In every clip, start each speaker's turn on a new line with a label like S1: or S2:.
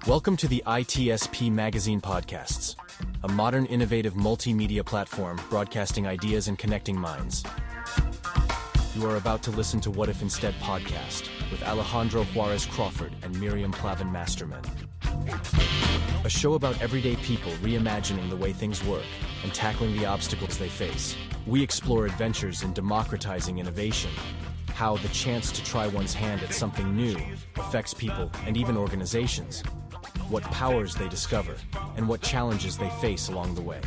S1: Welcome to the ITSP Magazine Podcasts, a modern, innovative multimedia platform broadcasting ideas and connecting minds. You are about to listen to What If Instead podcast with Alejandro Juárez Crawford and Miriam Plavin-Masterman. A show about everyday people reimagining the way things work and tackling the obstacles they face. We explore adventures in democratizing innovation, how the chance to try one's hand at something new affects people and even organizations, what powers they discover, and what challenges they face along the way.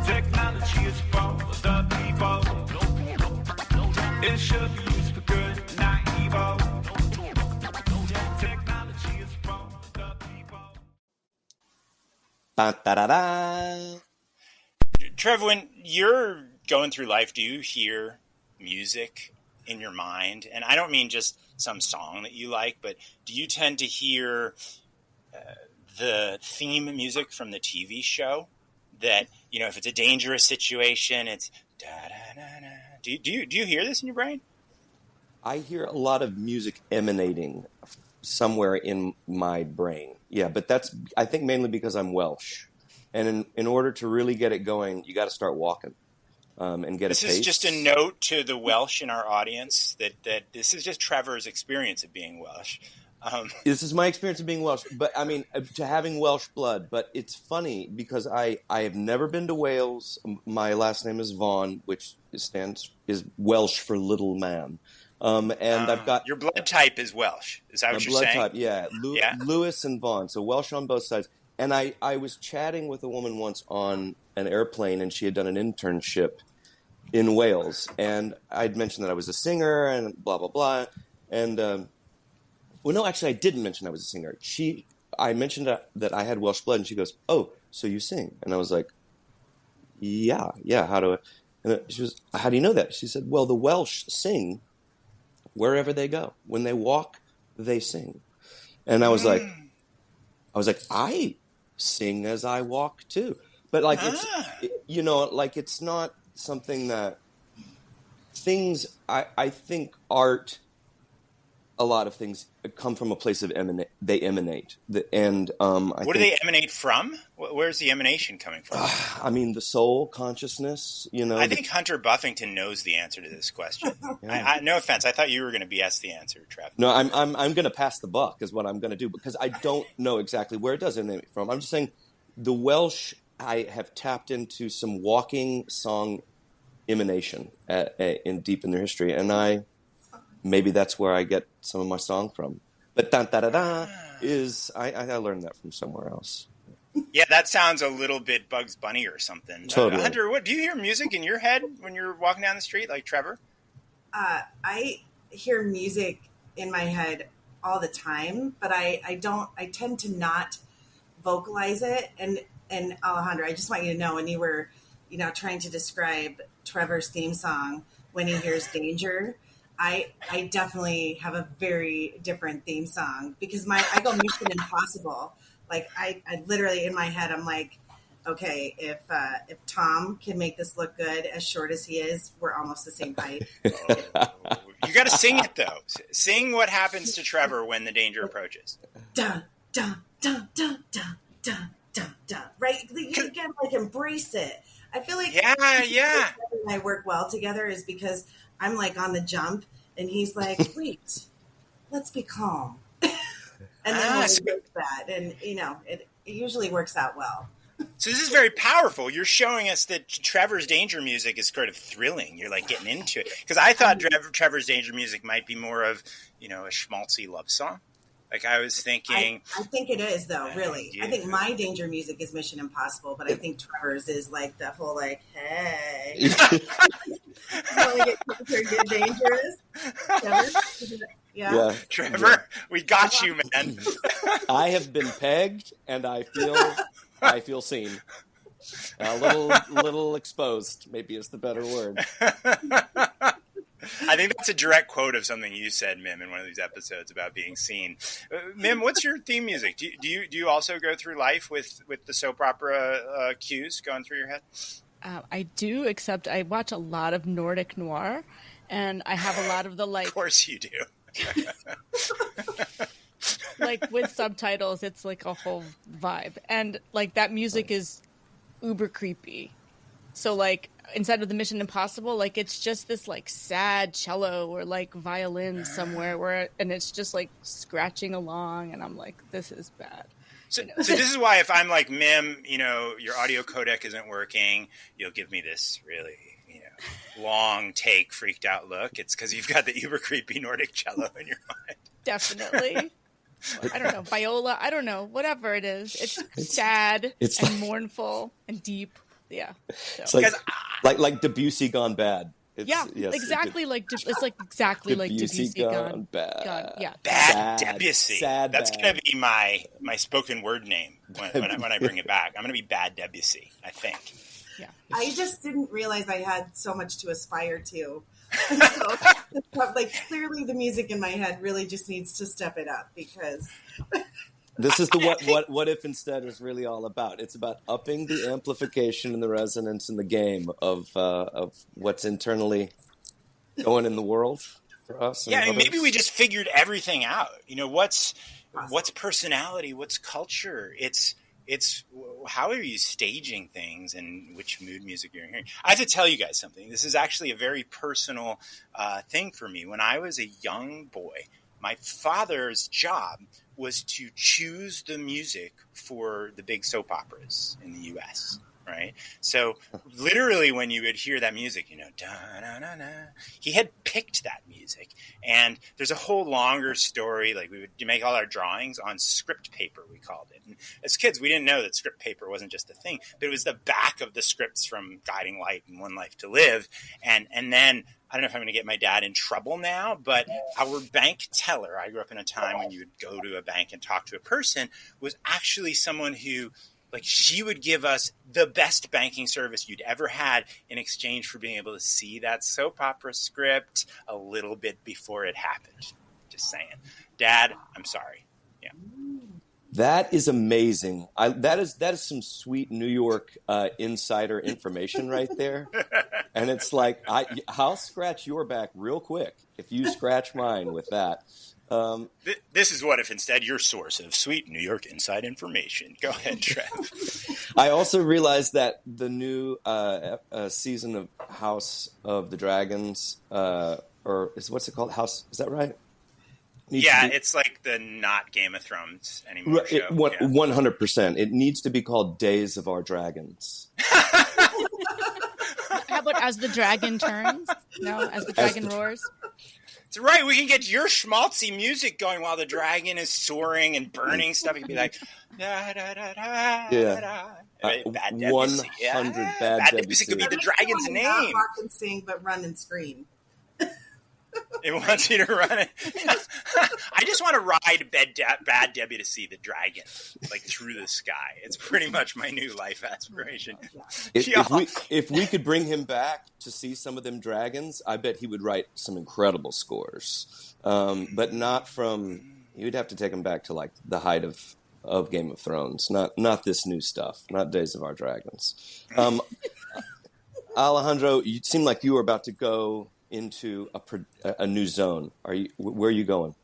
S2: Technology is for the people. It should be used for good, not evil. Technology is for the people.
S3: Ba-da-da-da.
S4: Trev, when you're going through life, do you hear music in your mind? And I don't mean just some song that you like, but do you tend to hear the theme music from the TV show that, you know, if it's a dangerous situation, it's da-da-da-da. Do you hear this in your brain?
S3: I hear a lot of music emanating somewhere in my brain. Yeah, but that's, I think, mainly because I'm Welsh. And in order to really get it going, you got to start walking and get a pace.
S4: This is just a note to the Welsh in our audience that this is just Trevor's experience of being Welsh.
S3: This is my experience of being Welsh, but I mean, to having Welsh blood. But it's funny because I have never been to Wales. My last name is Vaughn, which is Welsh for little man. And I've got
S4: your blood type is Welsh. Is that what you're saying?
S3: Blood type, yeah. Lewis and Vaughn, so Welsh on both sides. And I was chatting with a woman once on an airplane, and she had done an internship in Wales. And I'd mentioned that I was a singer and blah, blah, blah. And well, no, actually, I didn't mention I was a singer. I mentioned that I had Welsh blood, and she goes, "Oh, so you sing?" And I was like, "Yeah. How do I?" And she was, "How do you know that?" She said, "Well, the Welsh sing wherever they go. When they walk, they sing." And I was like, I sing as I walk too. But like it's, you know, like it's not something that things. I think art. A lot of things come from a place of they emanate. What do
S4: they emanate from? Where's the emanation coming from?
S3: I mean, the soul, consciousness, you know.
S4: I think Hunter Buffington knows the answer to this question.
S3: Yeah.
S4: No offense. I thought you were going to be asked the answer, Trev.
S3: No, I'm going to pass the buck is what I'm going to do because I don't know exactly where it does emanate from. I'm just saying the Welsh, I have tapped into some walking song emanation deep in their history. And maybe that's where I get some of my song from. But da-da-da-da is, I learned that from somewhere else.
S4: Yeah, that sounds a little bit Bugs Bunny or something.
S3: Totally.
S4: Hunter, do you hear music in your head when you're walking down the street like Trevor?
S5: I hear music in my head all the time, but I tend to not vocalize it. And Alejandro, I just want you to know when you were, trying to describe Trevor's theme song when he hears danger, I definitely have a very different theme song because I go Mission Impossible. Like I literally in my head, I'm like, okay, if Tom can make this look good as short as he is, we're almost the same height.
S4: You got to sing it though. Sing what happens to Trevor when the danger approaches.
S5: Dun, dun, dun, dun, dun, dun, dun, dun. Right? You gotta like embrace it. I feel like
S4: yeah.
S5: And I work well together is because I'm like on the jump and he's like, wait, let's be calm. And then we do that. And, it usually works out well.
S4: So this is very powerful. You're showing us that Trevor's danger music is sort of thrilling. You're like getting into it. Because I thought Trevor's danger music might be more of, a schmaltzy love song. Like I was thinking.
S5: I think it is though, really.
S4: Yeah.
S5: I think my danger music is Mission Impossible, but I think Trevor's is like the whole like, hey. You want to get dangerous? Trevor? Yeah.
S4: Trevor, we got you, man.
S3: I have been pegged and I feel seen. A little exposed, maybe is the better word.
S4: I think that's a direct quote of something you said, Mim, in one of these episodes about being seen. Mim, what's your theme music? Do you also go through life with the soap opera cues going through your head?
S6: I do, except I watch a lot of Nordic noir, and I have a lot of the like.
S4: Of course you do.
S6: Like with subtitles, it's like a whole vibe. And like that music is uber creepy. So like instead of the Mission Impossible, like it's just this like sad cello or like violin somewhere and it's just like scratching along, and I'm like, this is bad.
S4: So this is why if I'm like, Mim, your audio codec isn't working, you'll give me this really, long take, freaked out look. It's because you've got the uber creepy Nordic cello in your mind.
S6: Definitely. I don't know, viola, I don't know, whatever it is. It's sad and mournful and deep. Yeah. So.
S3: It's like Debussy gone bad.
S6: Yes, exactly like Debussy
S3: gone bad.
S6: Yeah.
S4: Bad Debussy.
S3: Sad
S4: That's
S3: bad.
S4: going to be my spoken word name when I bring it back. I'm going to be Bad Debussy, I think.
S6: Yeah.
S5: I just didn't realize I had so much to aspire to. Like clearly the music in my head really just needs to step it up, because
S3: this is the what if instead is really all about. It's about upping the amplification and the resonance in the game of what's internally going in the world for us.
S4: Yeah, I mean, maybe we just figured everything out. What's personality, what's culture? It's how are you staging things and which mood music you're hearing. I have to tell you guys something. This is actually a very personal thing for me. When I was a young boy, my father's job was to choose the music for the big soap operas in the U.S., right? So literally when you would hear that music, da-na-na-na, he had picked that music. And there's a whole longer story. Like we would make all our drawings on script paper, we called it. And as kids, we didn't know that script paper wasn't just a thing, but it was the back of the scripts from Guiding Light and One Life to Live. And then I don't know if I'm going to get my dad in trouble now, but our bank teller, I grew up in a time when you would go to a bank and talk to a person, was actually someone who, like, she would give us the best banking service you'd ever had in exchange for being able to see that soap opera script a little bit before it happened. Just saying. Dad, I'm sorry. Yeah.
S3: That is amazing. That is some sweet New York insider information right there. And it's like, I'll scratch your back real quick if you scratch mine with that.
S4: This is what if instead your source of sweet New York inside information. Go ahead, Trev.
S3: I also realized that the new season of House of the Dragons, what's it called? House, is that right?
S4: It's like the not Game of Thrones anymore show.
S3: 100%. It needs to be called Days of Our Dragons.
S6: How about As the Dragon Turns? No, As the Dragon Roars?
S4: That's right. We can get your schmaltzy music going while the dragon is soaring and burning stuff. It can be like, da, da, da, da, da. Bad Debussy.
S3: 100
S4: Bad
S3: Bad
S4: Debussy could be the dragon's name.
S5: Not rock and sing, but run and scream.
S4: It wants you to run it. I just want to ride Bad Debbie to see the dragon, like through the sky. It's pretty much my new life aspiration.
S3: If we could bring him back to see some of them dragons, I bet he would write some incredible scores. But not from. You'd have to take him back to like the height of Game of Thrones, not this new stuff, not Days of Our Dragons. Alejandro, you seem like you were about to go into a new zone. Where are you going?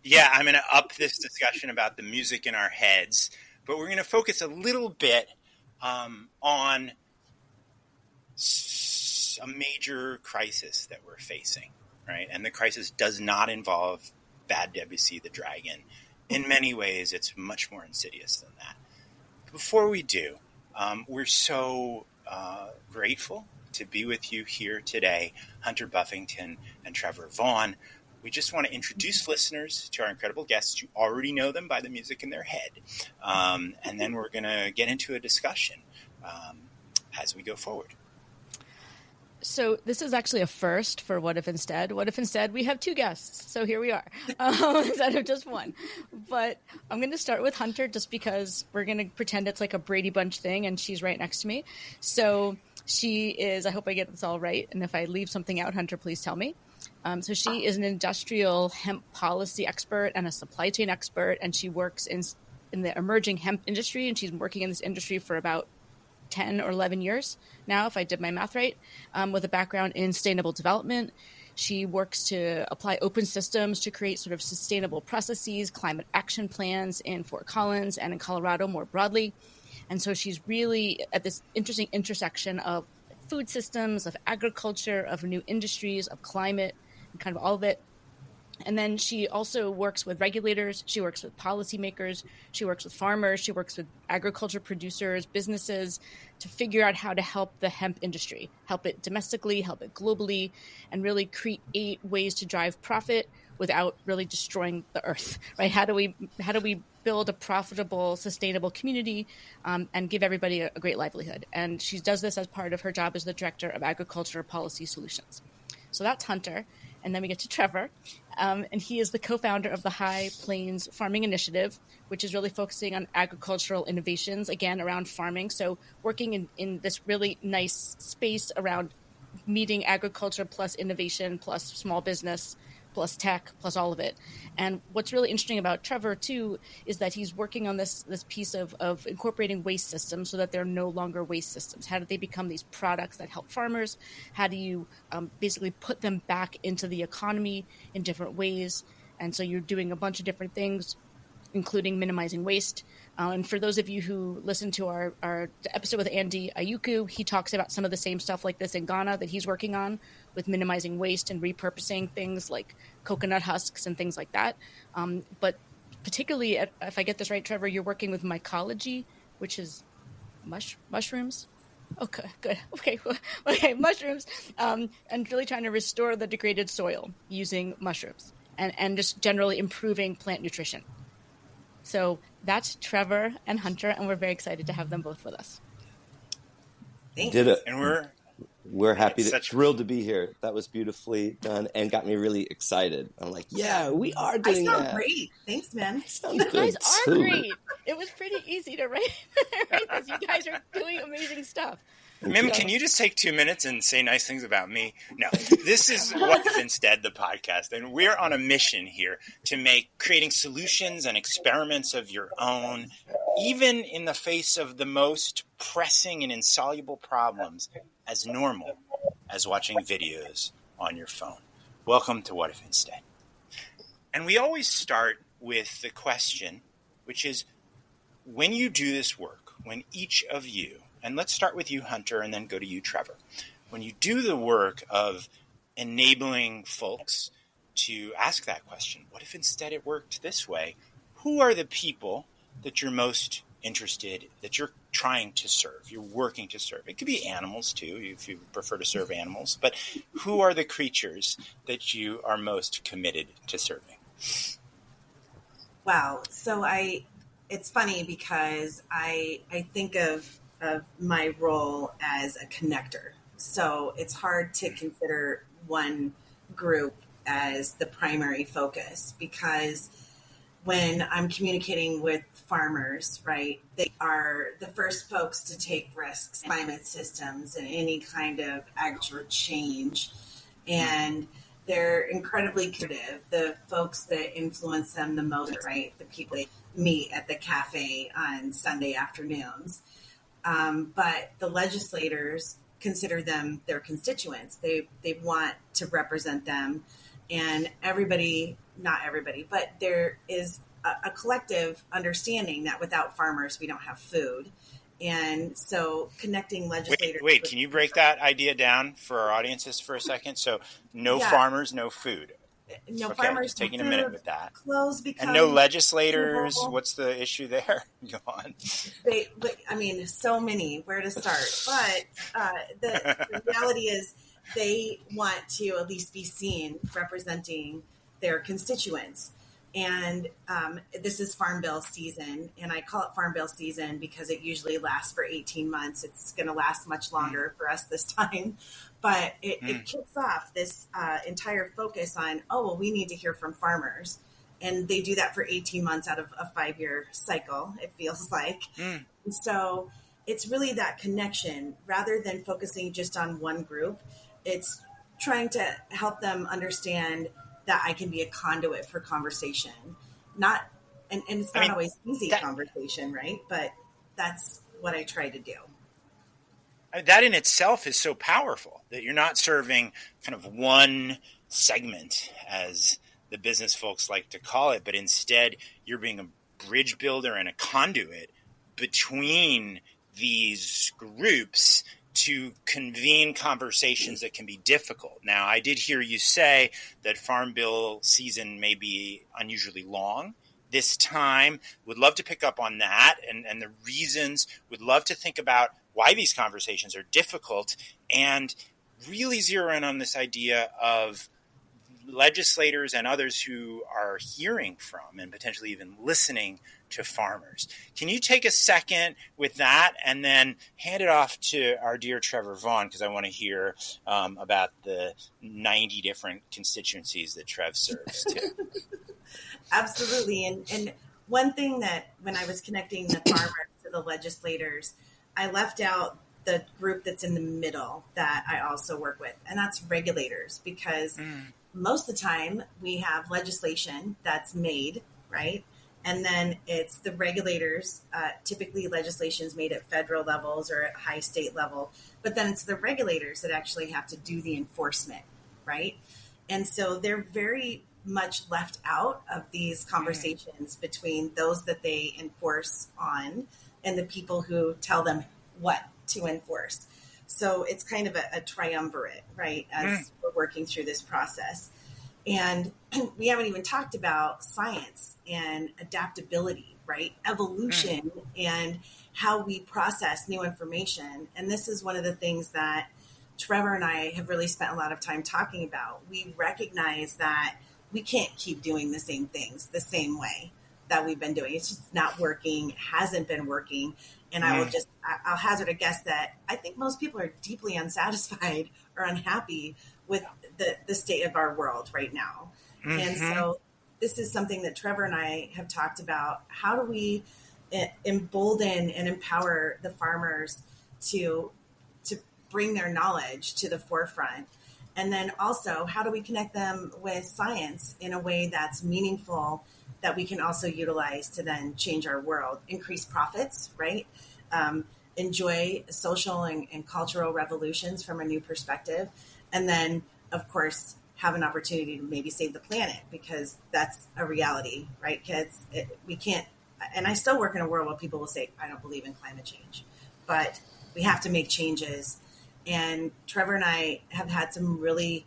S4: Yeah, I'm going to up this discussion about the music in our heads, but we're going to focus a little bit on a major crisis that we're facing, right? And the crisis does not involve Bad Debussy the dragon. In many ways, it's much more insidious than that. Before we do, we're so grateful to be with you here today, Hunter Buffington and Trevor Vaughn. We just want to introduce listeners to our incredible guests. You already know them by the music in their head. And then we're going to get into a discussion as we go forward.
S6: So this is actually a first for What If Instead. What If Instead we have two guests. So here we are instead of just one. But I'm going to start with Hunter just because we're going to pretend it's like a Brady Bunch thing and she's right next to me. So she is, I hope I get this all right. And if I leave something out, Hunter, please tell me. So she is an industrial hemp policy expert and a supply chain expert. And she works in the emerging hemp industry. And she's working in this industry for about 10 or 11 years now, if I did my math right, with a background in sustainable development. She works to apply open systems to create sort of sustainable processes, climate action plans in Fort Collins and in Colorado more broadly. And so she's really at this interesting intersection of food systems, of agriculture, of new industries, of climate, and kind of all of it. And then she also works with regulators. She works with policymakers. She works with farmers. She works with agriculture producers, businesses to figure out how to help the hemp industry, help it domestically, help it globally, and really create ways to drive profit without really destroying the earth, right? How do we build a profitable, sustainable community and give everybody a great livelihood? And she does this as part of her job as the Director of Agriculture Policy Solutions. So that's Hunter. And then we get to Trevor, and he is the co-founder of the High Plains Farming Initiative, which is really focusing on agricultural innovations, again, around farming. So working in this really nice space around meeting agriculture plus innovation plus small business plus tech plus all of it. And what's really interesting about Trevor, too, is that he's working on this piece of incorporating waste systems so that they're no longer waste systems. How do they become these products that help farmers? How do you basically put them back into the economy in different ways? And so you're doing a bunch of different things, including minimizing waste. And for those of you who listen to our episode with Andy Ayuku, he talks about some of the same stuff like this in Ghana that he's working on with minimizing waste and repurposing things like coconut husks and things like that. But particularly, if I get this right, Trevor, you're working with mycology, which is mushrooms. Okay, good. Okay, mushrooms, and really trying to restore the degraded soil using mushrooms and just generally improving plant nutrition. So that's Trevor and Hunter, and we're very excited to have them both with us.
S5: Thanks.
S3: Did it.
S4: And
S3: we're happy, thrilled to be here. That was beautifully done and got me really excited. I'm like, yeah, we are doing that.
S5: I sound great. Thanks, man.
S3: You
S6: guys are great. It was pretty easy to write this. You guys are doing amazing stuff.
S4: Mim, can you just take 2 minutes and say nice things about me? No, this is What If Instead, the podcast, and we're on a mission here to make creating solutions and experiments of your own, even in the face of the most pressing and insoluble problems, as normal as watching videos on your phone. Welcome to What If Instead. And we always start with the question, which is, when you do this work, when each of you, and let's start with you, Hunter, and then go to you, Trevor. When you do the work of enabling folks to ask that question, what if instead it worked this way? Who are the people that you're most interested, that you're trying to serve, you're working to serve? It could be animals, too, if you prefer to serve animals. But who are the creatures that you are most committed to serving?
S5: Wow. So it's funny because I think of my role as a connector. So it's hard to consider one group as the primary focus because when I'm communicating with farmers, right, they are the first folks to take risks, climate systems and any kind of agricultural change. And they're incredibly creative. The folks that influence them the most, right, the people they meet at the cafe on Sunday afternoons. But the legislators consider them their constituents. They want to represent them. And not everybody, but there is a collective understanding that without farmers, we don't have food. And so connecting legislators.
S4: Wait, can you break that idea down for our audiences for a second? So farmers, no food.
S5: No
S4: okay,
S5: farmers,
S4: just taking a minute with that.
S5: Clothes
S4: and no legislators. What's the issue there? Go on.
S5: So many. Where to start? But the reality is, they want to at least be seen representing their constituents. And this is Farm Bill season, and I call it Farm Bill season because it usually lasts for 18 months. It's going to last much longer for us this time. But it kicks off this entire focus on, we need to hear from farmers. And they do that for 18 months out of a 5-year cycle, it feels like. And so it's really that connection rather than focusing just on one group. It's trying to help them understand that I can be a conduit for conversation. And it's not always easy conversation, right? But that's what I try to do.
S4: that in itself is so powerful, that you're not serving kind of one segment, as the business folks like to call it, but instead you're being a bridge builder and a conduit between these groups to convene conversations that can be difficult. Now, I did hear you say that Farm Bill season may be unusually long this time. Would love to pick up on that and the reasons. Would love to think about why these conversations are difficult, and really zero in on this idea of legislators and others who are hearing from and potentially even listening to farmers. Can you take a second with that and then hand it off to our dear Trevor Vaughn, because I want to hear about the 90 different constituencies that Trev serves too.
S5: Absolutely. And one thing that when I was connecting the farmers to the legislators, I left out the group that's in the middle that I also work with, and that's regulators, because most of the time we have legislation that's made, right? And then it's the regulators, typically legislation is made at federal levels or at high state level, but then it's the regulators that actually have to do the enforcement, right? And so they're very much left out of these conversations between those that they enforce on and the people who tell them what to enforce. So it's kind of a triumvirate, right, as we're working through this process. And we haven't even talked about science and adaptability, right? Evolution and how we process new information. And this is one of the things that Trevor and I have really spent a lot of time talking about. We recognize that we can't keep doing the same things the same way that we've been doing. It's just not working, hasn't been working. And I'll hazard a guess that I think most people are deeply unsatisfied or unhappy with the state of our world right now. And so this is something that Trevor and I have talked about. How do we embolden and empower the farmers to bring their knowledge to the forefront? And then also, how do we connect them with science in a way that's meaningful, that we can also utilize to then change our world, increase profits, right? Enjoy social and cultural revolutions from a new perspective. And then, of course, have an opportunity to maybe save the planet, because that's a reality, right, kids? We can't, and I still work in a world where people will say, I don't believe in climate change, but we have to make changes. And Trevor and I have had some really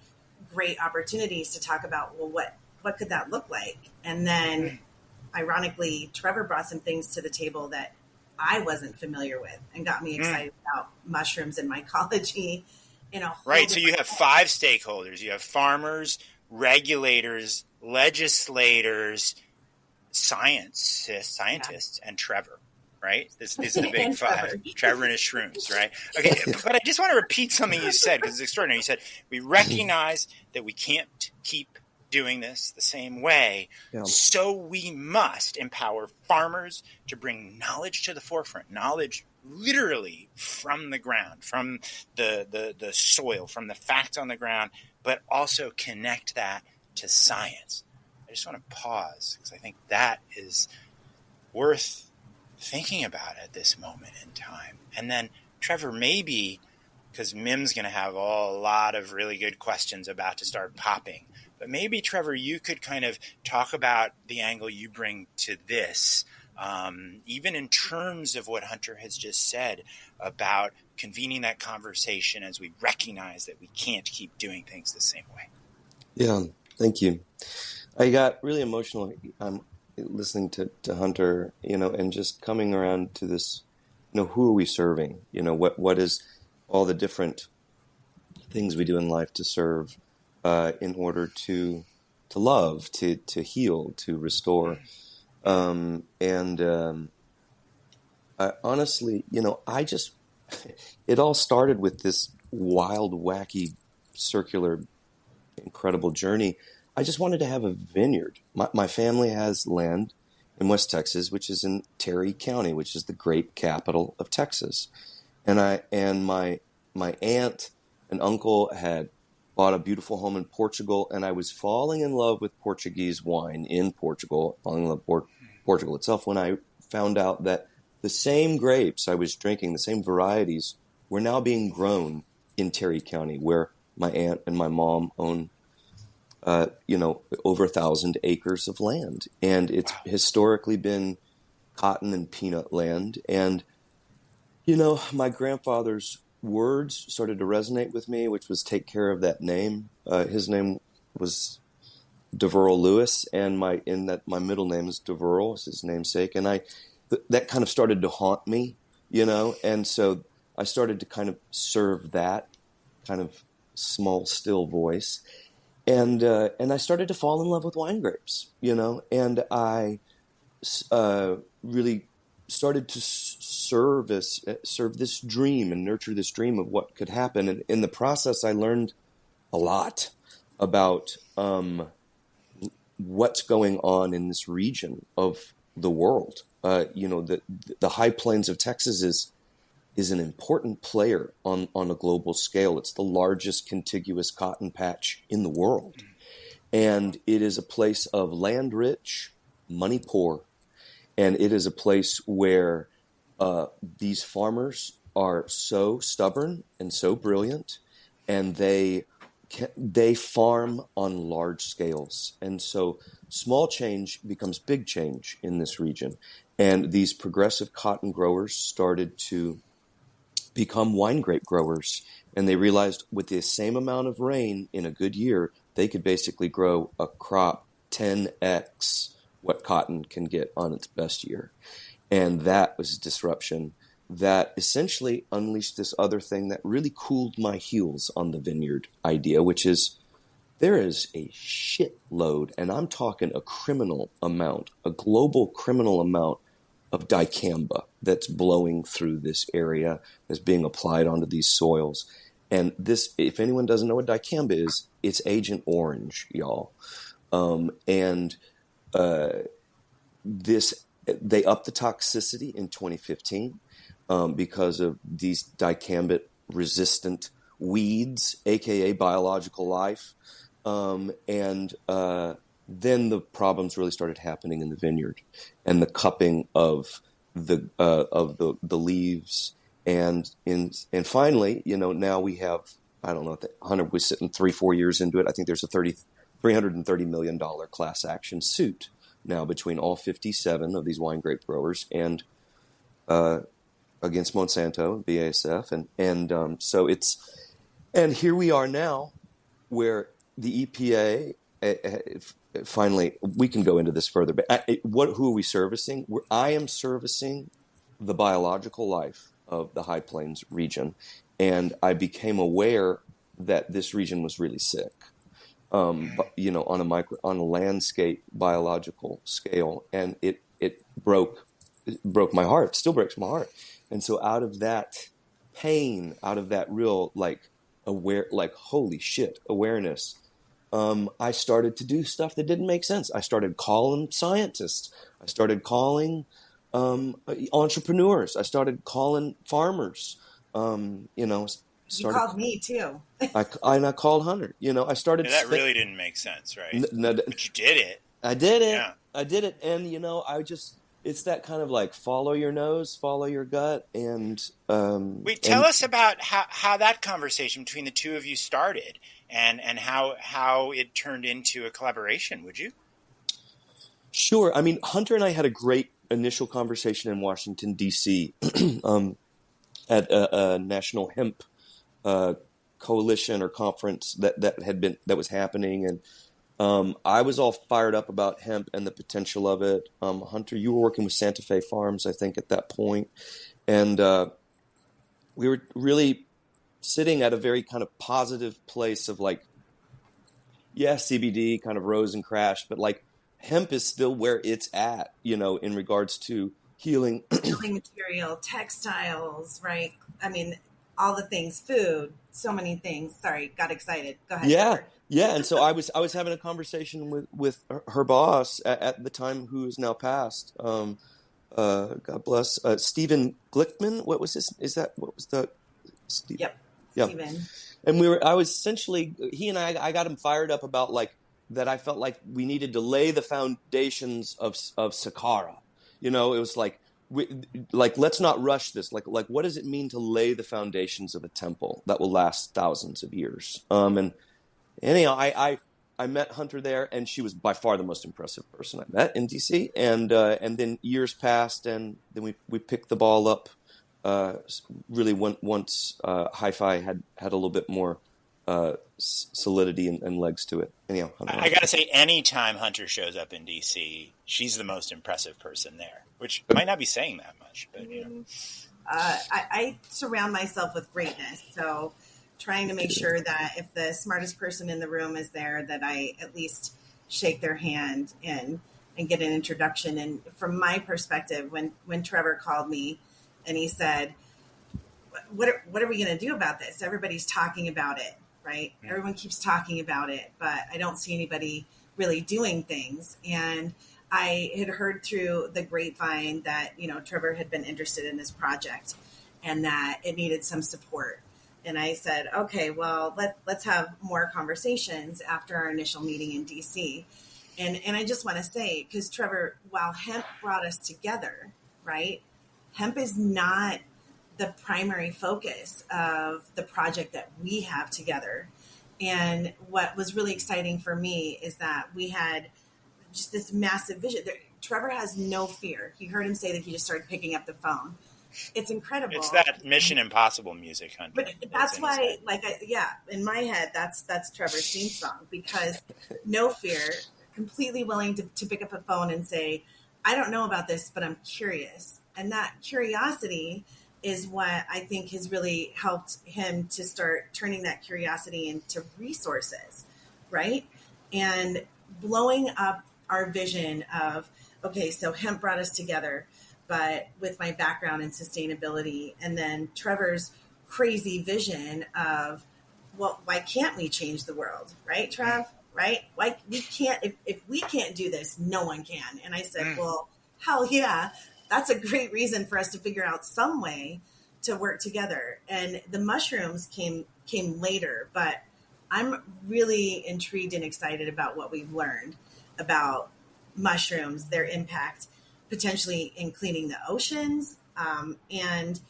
S5: great opportunities to talk about, well, what could that look like? And then, ironically, Trevor brought some things to the table that I wasn't familiar with and got me excited about mushrooms and mycology.
S4: Right. So you have 5 stakeholders. You have farmers, regulators, legislators, scientists, and Trevor. Right? These are the big 5. Trevor and his shrooms, right? Okay, but I just want to repeat something you said, because it's extraordinary. You said, we recognize that we can't keep doing this the same way, so we must empower farmers to bring knowledge to the forefront, knowledge literally from the ground, from the soil, from the facts on the ground, but also connect that to science. I just want to pause, because I think that is worth thinking about at this moment in time. And then, Trevor, maybe, because Mim's going to have a lot of really good questions about to start popping, but maybe, Trevor, you could kind of talk about the angle you bring to this, even in terms of what Hunter has just said about convening that conversation as we recognize that we can't keep doing things the same way.
S3: Yeah, thank you. I got really emotional listening to Hunter, and just coming around to this, who are we serving? What is all the different things we do in life to serve, in order to love, to heal, to restore. I honestly, it all started with this wild, wacky, circular, incredible journey. I just wanted to have a vineyard. My family has land in West Texas, which is in Terry County, which is the grape capital of Texas. And my aunt and uncle had bought a beautiful home in Portugal, and I was falling in love with Portuguese wine in Portugal, falling in love with Portugal itself, when I found out that the same grapes I was drinking, the same varieties, were now being grown in Terry County, where my aunt and my mom own, over 1,000 acres of land. And it's historically been cotton and peanut land. And, my grandfather's words started to resonate with me, which was take care of that name. His name was Deverell Lewis, and my middle name is Deverell, is his namesake. And that kind of started to haunt me, and so I started to kind of serve that kind of small, still voice. And I started to fall in love with wine grapes, and I really started to serve this dream and nurture this dream of what could happen. And in the process, I learned a lot about what's going on in this region of the world. The High Plains of Texas is an important player on a global scale. It's the largest contiguous cotton patch in the world. And it is a place of land rich, money poor. And it is a place where these farmers are so stubborn and so brilliant, and they farm on large scales. And so small change becomes big change in this region. And these progressive cotton growers started to become wine grape growers. And they realized with the same amount of rain in a good year, they could basically grow a crop 10x what cotton can get on its best year. And that was disruption that essentially unleashed this other thing that really cooled my heels on the vineyard idea, which is there is a shitload, and I'm talking a criminal amount, a global criminal amount of dicamba that's blowing through this area, that's being applied onto these soils. And this, if anyone doesn't know what dicamba is, it's Agent Orange, y'all. They upped the toxicity in 2015 because of these dicambate-resistant weeds, aka biological life, then the problems really started happening in the vineyard, and the cupping of the leaves, and finally, now we have, I don't know, 100. We're sitting 3-4 years into it. I think there's a $330 million class action suit now between all 57 of these wine grape growers and against Monsanto, BASF, and here we are now, where the EPA finally, we can go into this further, but who are we servicing? I am servicing the biological life of the High Plains region, and I became aware that this region was really sick. On a landscape biological scale, and it broke my heart. It still breaks my heart. And so out of that pain, out of that real holy shit awareness, I started to do stuff that didn't make sense. I started calling scientists. I started calling entrepreneurs. I started calling farmers.
S5: You called me too.
S3: I called Hunter. I started.
S4: That really didn't make sense, right? But you did it.
S3: I did it.
S4: Yeah.
S3: I did it, and it's that kind of like follow your nose, follow your gut, and
S4: tell us about how that conversation between the two of you started, and how it turned into a collaboration. Would you?
S3: Sure. I mean, Hunter and I had a great initial conversation in Washington D.C. At a national hemp coalition or conference that was happening, and I was all fired up about hemp and the potential of it. Hunter, you were working with Santa Fe Farms, I think, at that point, and we were really sitting at a very kind of positive place of CBD kind of rose and crashed, but hemp is still where it's at, in regards to healing
S5: material, textiles, right? I mean, all the things, food, so many things. Sorry, got excited. Go ahead.
S3: Yeah. Robert. Yeah. And so I was having a conversation with her boss at the time, who is now passed. God bless, Stephen Glickman. What was this? What was the?
S5: Yep. Stephen.
S3: And I was essentially, he and I got him fired up about that. I felt like we needed to lay the foundations of Sakara. It was let's not rush this. Like, what does it mean to lay the foundations of a temple that will last thousands of years? And anyhow, I met Hunter there, and she was by far the most impressive person I met in DC. And then years passed, and then we picked the ball up. Really, once Hi-Fi had a little bit more solidity and legs to it. Anyhow,
S4: I gotta say, anytime Hunter shows up in DC, she's the most impressive person there, which might not be saying that much, but you know.
S5: I surround myself with greatness, so trying to make sure that if the smartest person in the room is there, that I at least shake their hand and get an introduction. And from my perspective, when Trevor called me and he said, what are we going to do about this? Everybody's talking about it, right? Yeah. Everyone keeps talking about it, but I don't see anybody really doing things. And I had heard through the grapevine that, Trevor had been interested in this project and that it needed some support. And I said, okay, well, let's have more conversations after our initial meeting in DC. And I just want to say, because Trevor, while hemp brought us together, right? Hemp is not the primary focus of the project that we have together. And what was really exciting for me is that we had just this massive vision. Trevor has no fear. You heard him say that he just started picking up the phone. It's incredible.
S4: It's that Mission Impossible music, Hunter.
S5: But that's why, in my head, that's Trevor's theme song, because no fear, completely willing to pick up a phone and say, I don't know about this, but I'm curious. And that curiosity is what I think has really helped him to start turning that curiosity into resources, right? And blowing up our vision of, okay, so hemp brought us together, but with my background in sustainability, and then Trevor's crazy vision of, well, why can't we change the world, right, Trev? Right? Why we can't? If we can't do this, no one can. And I said, well, hell yeah, that's a great reason for us to figure out some way to work together. And the mushrooms came later, but I'm really intrigued and excited about what we've learned about mushrooms, their impact potentially in cleaning the oceans, and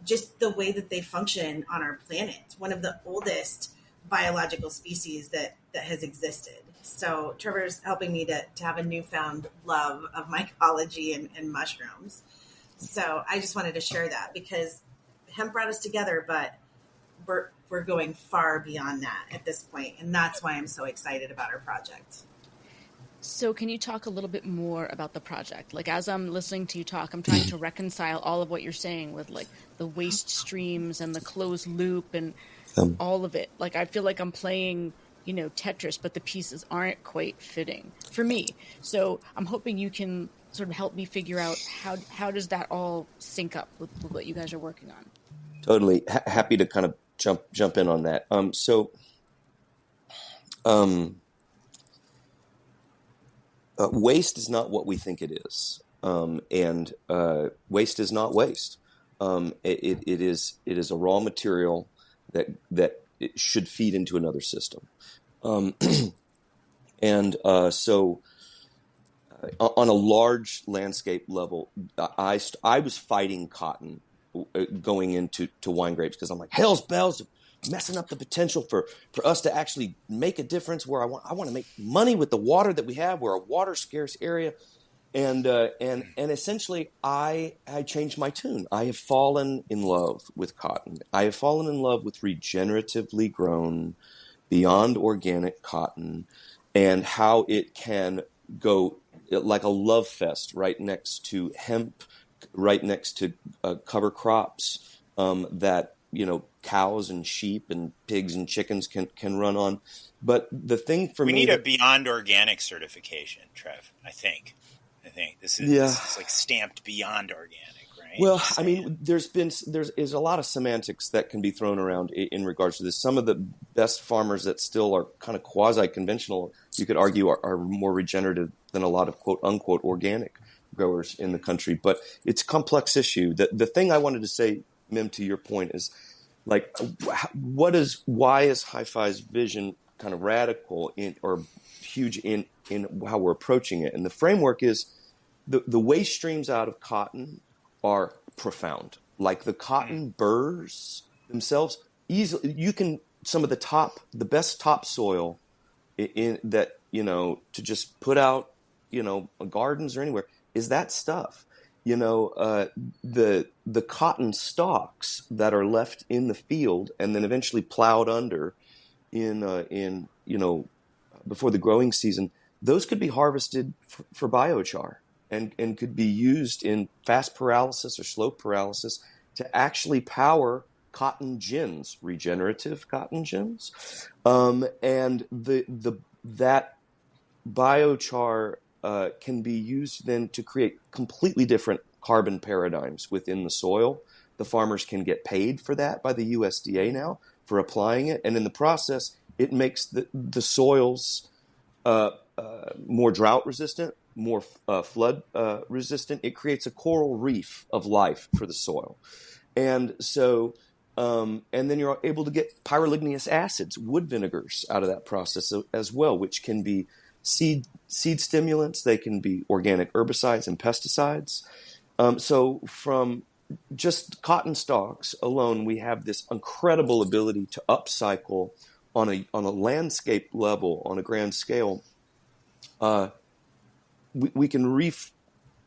S5: just the way that they function on our planet. One of the oldest biological species that has existed. So Trevor's helping me to have a newfound love of mycology and mushrooms. So I just wanted to share that because hemp brought us together, but we're going far beyond that at this point. And that's why I'm so excited about our project.
S6: So can you talk a little bit more about the project? Like, as I'm listening to you talk, I'm trying to reconcile all of what you're saying with like the waste streams and the closed loop and all of it. Like, I feel like I'm playing, Tetris, but the pieces aren't quite fitting for me. So I'm hoping you can sort of help me figure out how does that all sync up with what you guys are working on?
S3: Totally. Happy to kind of jump in on that. Waste is not what we think it is, and waste is not waste. It is a raw material that it should feed into another system, and so on a large landscape level, I was fighting cotton going into wine grapes because I'm like, hell's bells, messing up the potential for us to actually make a difference where I want to make money with the water that we have. We're a water scarce area. And essentially I changed my tune. I have fallen in love with cotton. I have fallen in love with regeneratively grown, beyond organic cotton, and how it can go like a love fest right next to hemp, right next to cover crops that, cows and sheep and pigs and chickens can run on. But the thing for me...
S4: We need a Beyond Organic certification, Trev, I think. This is like stamped Beyond Organic, right?
S3: Well, I mean, there's a lot of semantics that can be thrown around in regards to this. Some of the best farmers that still are kind of quasi-conventional, you could argue, are more regenerative than a lot of quote-unquote organic growers in the country. But it's a complex issue. The thing I wanted to say, Mim, to your point is, like, why is Hi-Fi's vision kind of radical or huge in how we're approaching it? And the framework is the waste streams out of cotton are profound. Like the cotton burrs themselves, easily some of the best topsoil in that, to just put out, gardens or anywhere is that stuff. The cotton stalks that are left in the field and then eventually plowed under in before the growing season, those could be harvested for biochar and could be used in fast paralysis or slow paralysis to actually power cotton gins, regenerative cotton gins, and that biochar can be used then to create completely different carbon paradigms within the soil. The farmers can get paid for that by the USDA now for applying it, and in the process, it makes the soils more drought resistant, more flood resistant. It creates a coral reef of life for the soil, and so. And then you're able to get pyroligneous acids, wood vinegars, out of that process as well, which can be seed stimulants. They can be organic herbicides and pesticides. So from just cotton stalks alone, we have this incredible ability to upcycle on a landscape level, on a grand scale. We can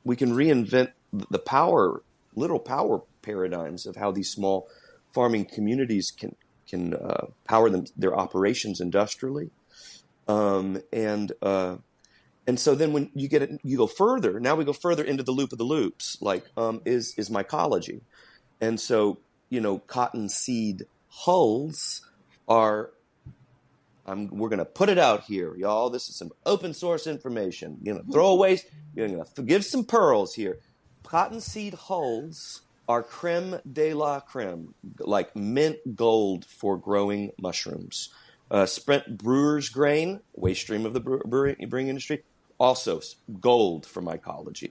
S3: reinvent the literal power paradigms of how these small farming communities can power their operations industrially, and so then when you go further. Now we go further into the loop of the loops, like is mycology, and so cottonseed hulls are. We're going to put it out here, y'all. This is some open source information. Throw away. You're going to give some pearls here. Cottonseed hulls are creme de la creme, like mint gold for growing mushrooms. Sprint brewer's grain, waste stream of the brewing industry, also gold for mycology.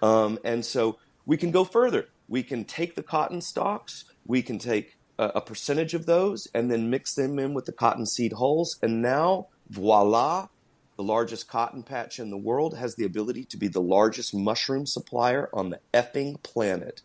S3: And so we can go further. We can take the cotton stalks, we can take a percentage of those and then mix them in with the cottonseed hulls. And now, voila, the largest cotton patch in the world has the ability to be the largest mushroom supplier on the effing planet.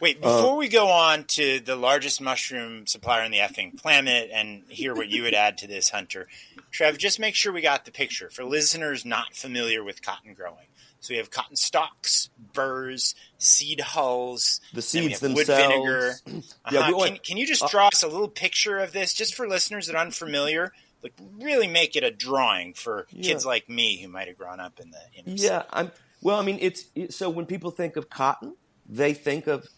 S4: Wait, before we go on to the largest mushroom supplier on the effing planet and hear what you would add to this, Hunter, Trev, just make sure we got the picture for listeners not familiar with cotton growing. So we have cotton stalks, burrs, seed hulls,
S3: the seeds
S4: wood
S3: themselves.
S4: vinegar. Can you just draw us a little picture of this, just for listeners that are unfamiliar? Like, really make it a drawing for kids like me who might have grown up in the inner city.
S3: So when people think of cotton, they think of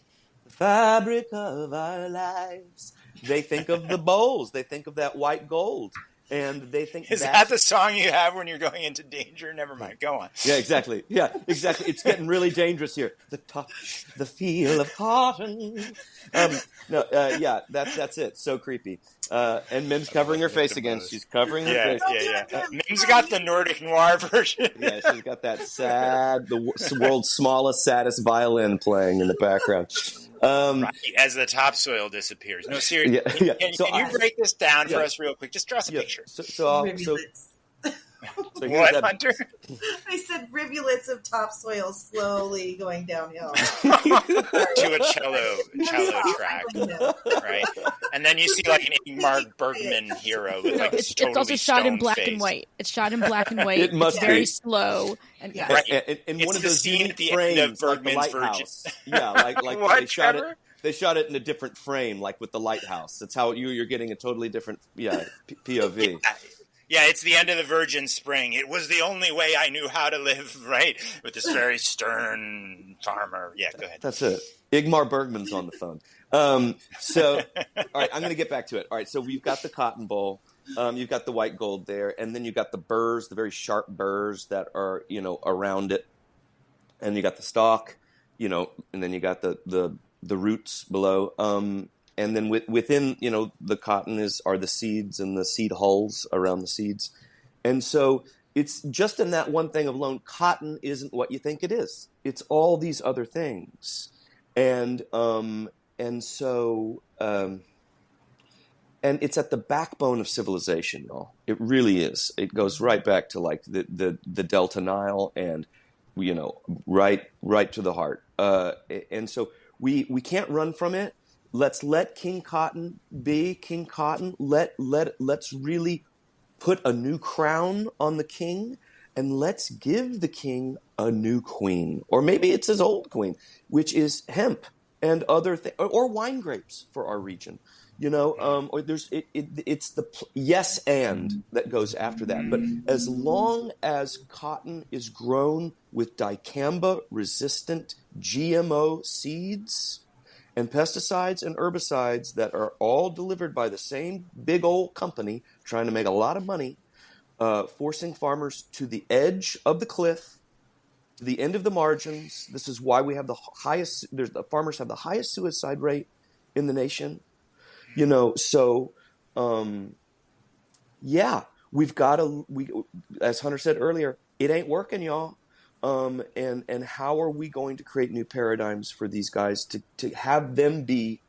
S3: the fabric of our lives. They think of the bowls. They think of that white gold. And they think
S4: is that the song you have when you're going into danger? Never mind. Go on.
S3: Yeah, exactly. It's getting really dangerous here. The touch, the feel of cotton. That's it. So creepy. And Mim's covering her face again. She's covering her face.
S4: Yeah. Mim's got the Nordic noir version.
S3: Yeah, she's got that sad, the world's smallest, saddest violin playing in the background.
S4: Right, as the topsoil disappears. No, seriously. Can you break this down for us real quick? Just draw us a picture. What, Hunter?
S5: I said rivulets of topsoil slowly going downhill
S4: to a cello track, right? And then you see like an Ingmar Bergman hero with like
S6: it's also shot in black
S4: face.
S6: and white. It's shot in black and white.
S3: It must
S6: be very slow. And
S3: and one of those
S4: scene
S3: unique
S4: at the
S3: frames,
S4: end of Bergman's
S3: like the
S4: Virgin.
S3: lighthouse. Yeah, like
S4: What,
S3: they shot
S4: Trevor?
S3: it. They shot it in a different frame, like with the lighthouse. That's how you're getting a totally different POV.
S4: Yeah, it's the end of the Virgin Spring. It was the only way I knew how to live, right? With this very stern farmer. Yeah, go ahead.
S3: That's it. Ingmar Bergman's on the phone. All right, I'm going to get back to it. All right, so we've got the cotton boll. You've got the white gold there, and then you've got the burrs, the very sharp burrs that are, around it. And you got the stalk, and then you got the roots below. And then within, the cotton are the seeds and the seed hulls around the seeds. And so it's just in that one thing alone, cotton isn't what you think it is. It's all these other things. And it's at the backbone of civilization, y'all. It really is. It goes right back to like the Delta Nile and right to the heart. And so we can't run from it. Let's let King Cotton be King Cotton. Let's really put a new crown on the king, and let's give the king a new queen, or maybe it's his old queen, which is hemp and other things, or wine grapes for our region. Or it's the yes and that goes after that. But as long as cotton is grown with dicamba resistant GMO seeds and pesticides and herbicides that are all delivered by the same big old company trying to make a lot of money, forcing farmers to the edge of the cliff, to the end of the margins. This is why we have the farmers have the highest suicide rate in the nation. We've got to, as Hunter said earlier, it ain't working, y'all. And how are we going to create new paradigms for these guys to have them be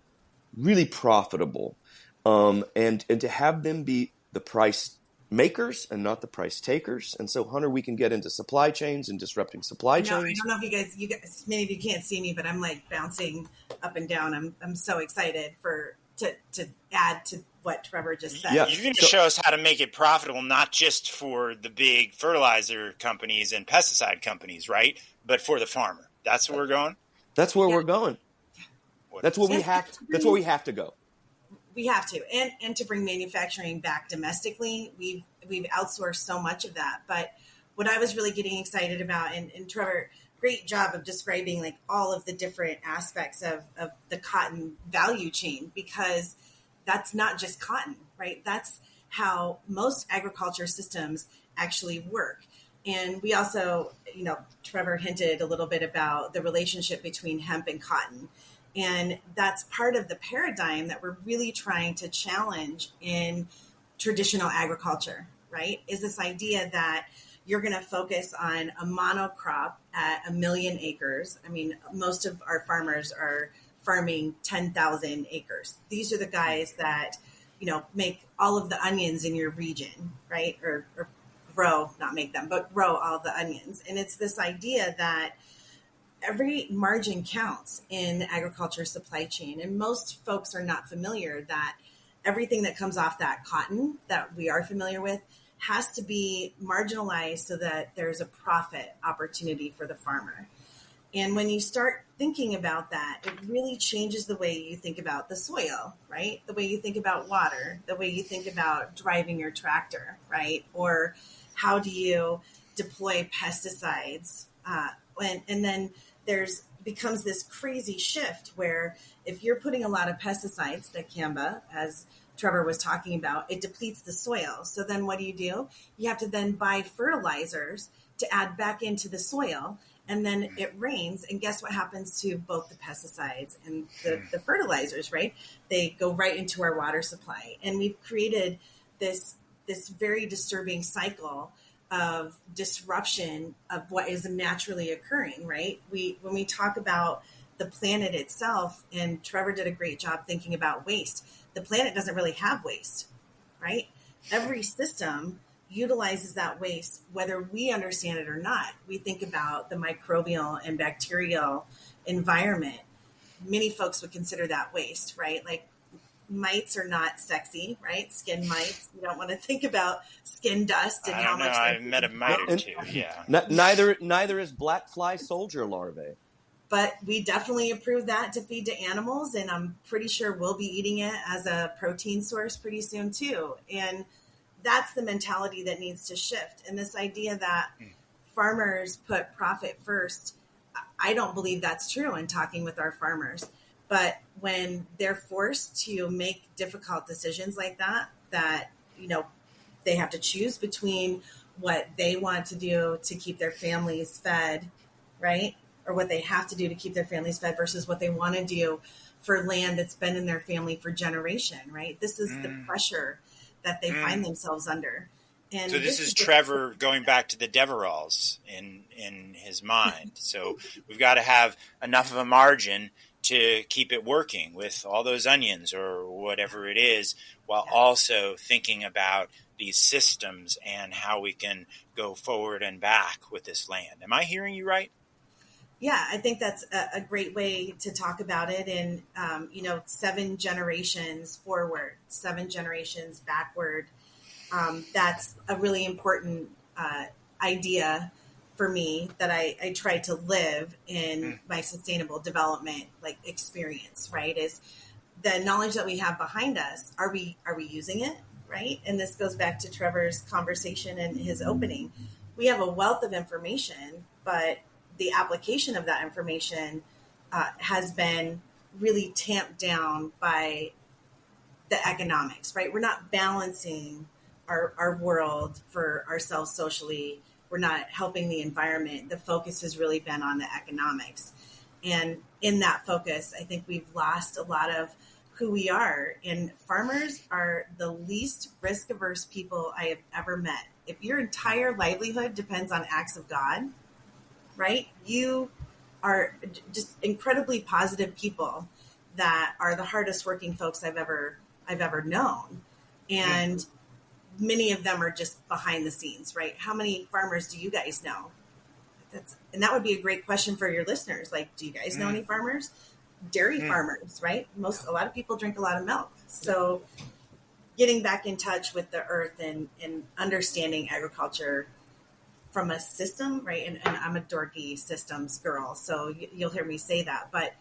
S3: really profitable, and to have them be the price makers and not the price takers? And so, Hunter, we can get into supply chains and disrupting supply chains.
S5: I don't know if you guys, many of you can't see me, but I'm like bouncing up and down. I'm so excited to add to what Trevor just said.
S4: Yeah. You're going to show us how to make it profitable, not just for the big fertilizer companies and pesticide companies, right? But for the farmer. That's where we're going?
S3: That's where we're going. That's where we have to go.
S5: We have to. And to bring manufacturing back domestically, we've outsourced so much of that. But what I was really getting excited about, and Trevor, great job of describing like all of the different aspects of the cotton value chain, because that's not just cotton, right? That's how most agriculture systems actually work. And we also, Trevor hinted a little bit about the relationship between hemp and cotton. And that's part of the paradigm that we're really trying to challenge in traditional agriculture, right? Is this idea that you're going to focus on a monocrop at 1 million acres. I mean, most of our farmers are farming 10,000 acres. These are the guys that, make all of the onions in your region, right? Or grow, not make them, but grow all the onions. And it's this idea that every margin counts in the agriculture supply chain. And most folks are not familiar that everything that comes off that cotton that we are familiar with has to be marginalized so that there's a profit opportunity for the farmer. And when you start thinking about that, it really changes the way you think about the soil, right? The way you think about water, the way you think about driving your tractor, right? Or how do you deploy pesticides? And then becomes this crazy shift where if you're putting a lot of pesticides, dicamba, as Trevor was talking about, it depletes the soil. So then what do? You have to then buy fertilizers to add back into the soil. And then it rains. And guess what happens to both the pesticides and the fertilizers, right? They go right into our water supply. And we've created this very disturbing cycle of disruption of what is naturally occurring, right? When we talk about the planet itself, and Trevor did a great job thinking about waste, the planet doesn't really have waste, right? Every system utilizes that waste, whether we understand it or not. We think about the microbial and bacterial environment. Many folks would consider that waste, right? Like mites are not sexy, right? Skin mites. You don't want to think about skin dust and how much.
S4: I've met a mite or two. Yeah.
S3: Neither is black fly soldier larvae.
S5: But we definitely approve that to feed to animals, and I'm pretty sure we'll be eating it as a protein source pretty soon too. And that's the mentality that needs to shift. And this idea that farmers put profit first, I don't believe that's true in talking with our farmers. But when they're forced to make difficult decisions like that, they have to choose between what they want to do to keep their families fed, right? Or what they have to do to keep their families fed versus what they want to do for land that's been in their family for generation, right? This is the pressure that they find themselves under. And
S4: so this is Trevor going back to the Devereaux's in his mind. So we've got to have enough of a margin to keep it working with all those onions or whatever it is, while also thinking about these systems and how we can go forward and back with this land. Am I hearing you right?
S5: Yeah, I think that's a great way to talk about it. And, 7 generations forward, 7 generations backward. That's a really important idea for me that I try to live in my sustainable development experience, right? Is the knowledge that we have behind us, are we using it, right? And this goes back to Trevor's conversation and his opening. We have a wealth of information, but the application of that information has been really tamped down by the economics, right? We're not balancing our world for ourselves socially. We're not helping the environment. The focus has really been on the economics. And in that focus, I think we've lost a lot of who we are. And farmers are the least risk-averse people I have ever met. If your entire livelihood depends on acts of God, right? You are just incredibly positive people that are the hardest working folks I've ever known. And many of them are just behind the scenes, right? How many farmers do you guys know? And that would be a great question for your listeners. Like, do you guys know any farmers? Dairy farmers, right? A lot of people drink a lot of milk. So getting back in touch with the earth and understanding agriculture from a system, right? And I'm a dorky systems girl, so you'll hear me say that. But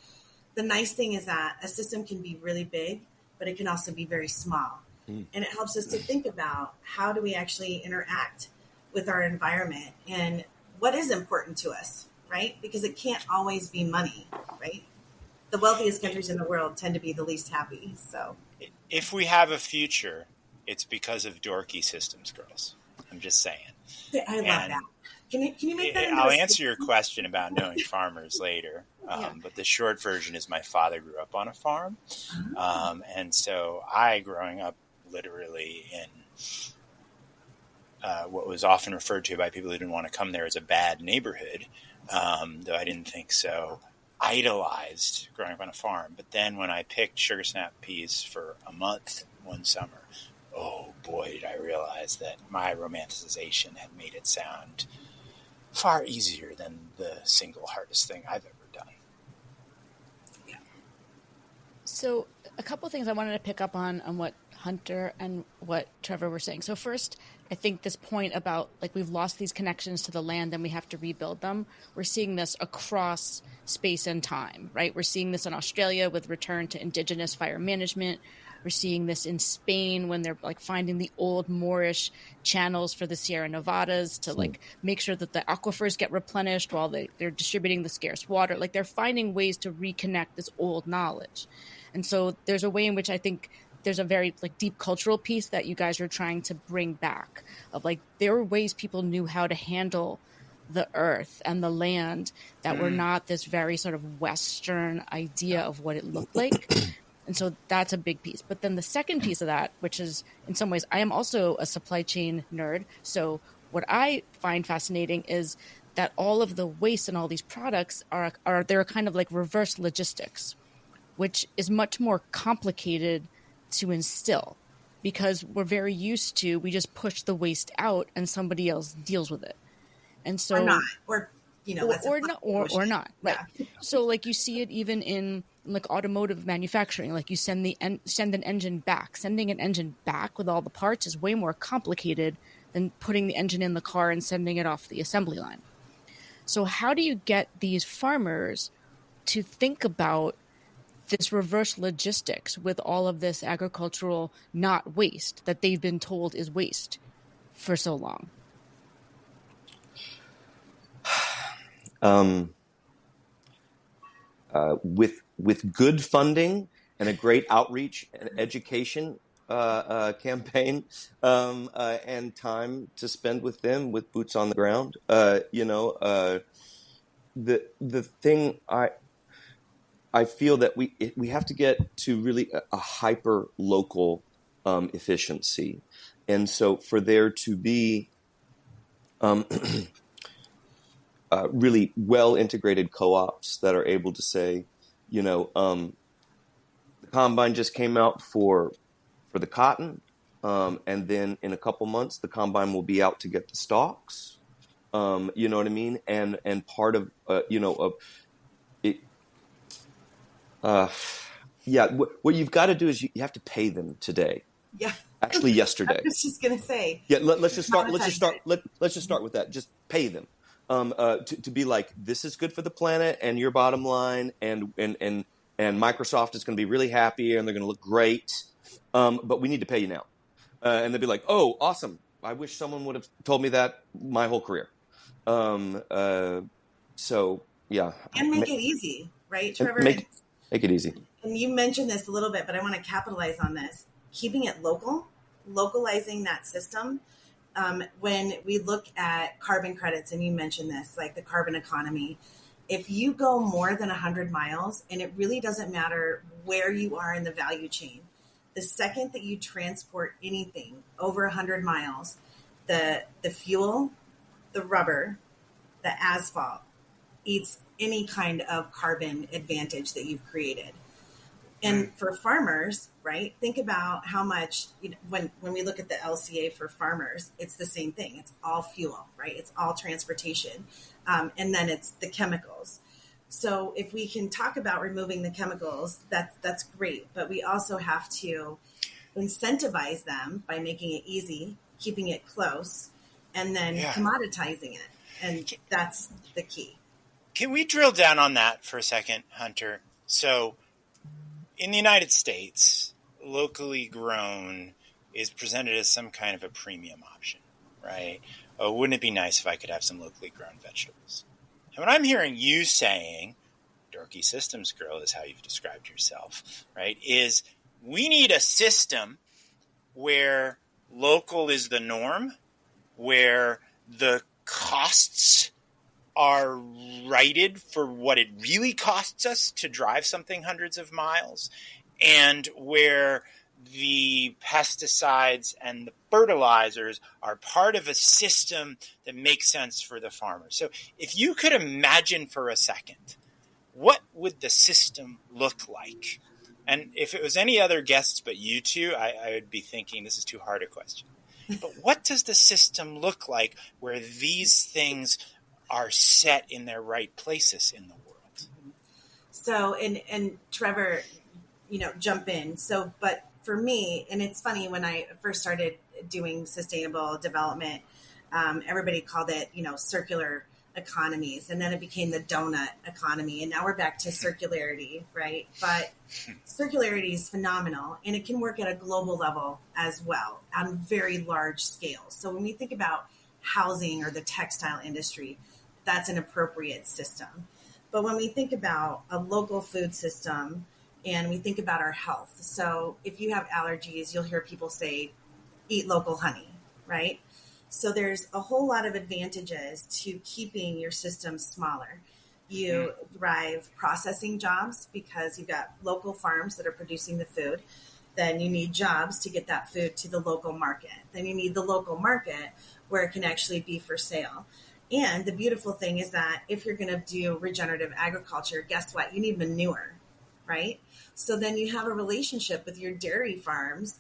S5: the nice thing is that a system can be really big, but it can also be very small. And it helps us to think about how do we actually interact with our environment and what is important to us, right? Because it can't always be money, right? The wealthiest countries in the world tend to be the least happy. So
S4: if we have a future, it's because of dorky systems girls. I'm just saying.
S5: I love that. Can you make that?
S4: I'll answer your question about knowing farmers later. But the short version is my father grew up on a farm. And so growing up literally in what was often referred to by people who didn't want to come there as a bad neighborhood, though I didn't think so, idolized growing up on a farm. But then when I picked sugar snap peas for a month one summer, oh boy, did I realize that my romanticization had made it sound far easier than the single hardest thing I've ever done.
S5: Yeah.
S6: So a couple of things I wanted to pick up on what Hunter and what Trevor were saying. So first, I think this point about we've lost these connections to the land and we have to rebuild them. We're seeing this across space and time, right? We're seeing this in Australia with return to indigenous fire management. We're seeing this in Spain when they're finding the old Moorish channels for the Sierra Nevadas to make sure that the aquifers get replenished while they're distributing the scarce water. They're finding ways to reconnect this old knowledge. And so there's a way in which I think there's a very deep cultural piece that you guys are trying to bring back of there were ways people knew how to handle the earth and the land that were not this very sort of Western idea of what it looked like. And so that's a big piece. But then the second piece of that, which is in some ways, I am also a supply chain nerd. So what I find fascinating is that all of the waste and all these products they're kind of reverse logistics, which is much more complicated to instill because we're very used to, we just push the waste out and somebody else deals with it. And so,
S5: or not, right?
S6: Yeah. So you see it even in automotive manufacturing. You send an engine back. Sending an engine back with all the parts is way more complicated than putting the engine in the car and sending it off the assembly line. So how do you get these farmers to think about this reverse logistics with all of this agricultural not waste that they've been told is waste for so long?
S3: With good funding and a great outreach and education campaign, and time to spend with them with boots on the ground, the thing I feel that we have to get to really a hyper local efficiency, and so for there to be really well integrated co-ops that are able to say, the combine just came out for the cotton, And then in a couple months, the combine will be out to get the stalks. You know what I mean? And part of, of it, what you've got to do is you have to pay them today.
S5: Yeah.
S3: Actually, yesterday.
S5: I was just going to say.
S3: Yeah. Let's just start with that. Just pay them. To be like, this is good for the planet and your bottom line, and Microsoft is going to be really happy and they're going to look great. But we need to pay you now. And they'd be like, oh, awesome. I wish someone would have told me that my whole career. So, yeah.
S5: And make it easy, right, Trevor?
S3: Make it easy.
S5: And you mentioned this a little bit, but I want to capitalize on this. Keeping it localizing that system. When we look at carbon credits, and you mentioned this, like the carbon economy, if you go more than 100 miles, and it really doesn't matter where you are in the value chain, the second that you transport anything over 100 miles, the fuel, the rubber, the asphalt eats any kind of carbon advantage that you've created. And for farmers, right, think about how much, when we look at the LCA for farmers, it's the same thing. It's all fuel, right? It's all transportation. And then it's the chemicals. So if we can talk about removing the chemicals, that's great. But we also have to incentivize them by making it easy, keeping it close, and then commoditizing it. And that's the key.
S4: Can we drill down on that for a second, Hunter? So in the United States, locally grown is presented as some kind of a premium option, right? Oh, wouldn't it be nice if I could have some locally grown vegetables? And what I'm hearing you saying, dorky systems girl is how you've described yourself, right, is we need a system where local is the norm, where the costs are righted for what it really costs us to drive something hundreds of miles, and where the pesticides and the fertilizers are part of a system that makes sense for the farmer. So if you could imagine for a second, what would the system look like? And if it was any other guests but you two, I would be thinking this is too hard a question. But what does the system look like where these things are set in their right places in the world?
S5: So, and Trevor, jump in. So, but for me, and it's funny, when I first started doing sustainable development, everybody called it, circular economies, and then it became the donut economy, and now we're back to circularity, right? But circularity is phenomenal, and it can work at a global level as well on very large scales. So when we think about housing or the textile industry, that's an appropriate system. But when we think about a local food system and we think about our health, so if you have allergies, you'll hear people say, eat local honey, right? So there's a whole lot of advantages to keeping your system smaller. You drive processing jobs because you've got local farms that are producing the food. Then you need jobs to get that food to the local market. Then you need the local market where it can actually be for sale. And the beautiful thing is that if you're going to do regenerative agriculture, guess what? You need manure, right? So then you have a relationship with your dairy farms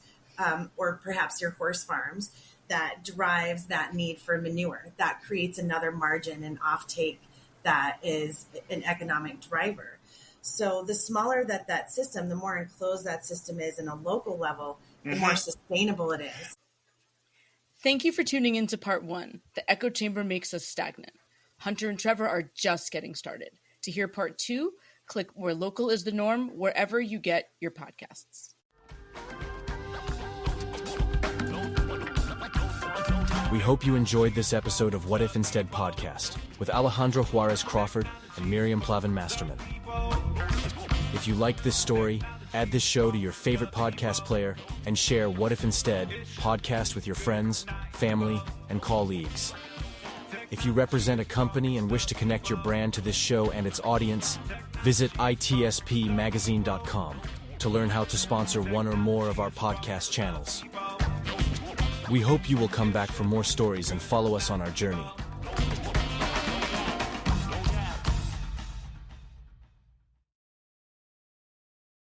S5: or perhaps your horse farms that drives that need for manure. That creates another margin and offtake that is an economic driver. So the smaller that system, the more enclosed that system is in a local level, the more sustainable it is.
S6: Thank you for tuning in to part 1. The echo chamber makes us stagnant. Hunter and Trevor are just getting started. To hear part 2, click Where Local is the Norm wherever you get your podcasts.
S1: We hope you enjoyed this episode of What If Instead podcast with Alejandro Juárez Crawford and Miriam Plavin-Masterman. If you like this story, add this show to your favorite podcast player and share What If Instead podcast with your friends, family, and colleagues. If you represent a company and wish to connect your brand to this show and its audience, visit itspmagazine.com to learn how to sponsor one or more of our podcast channels. We hope you will come back for more stories and follow us on our journey.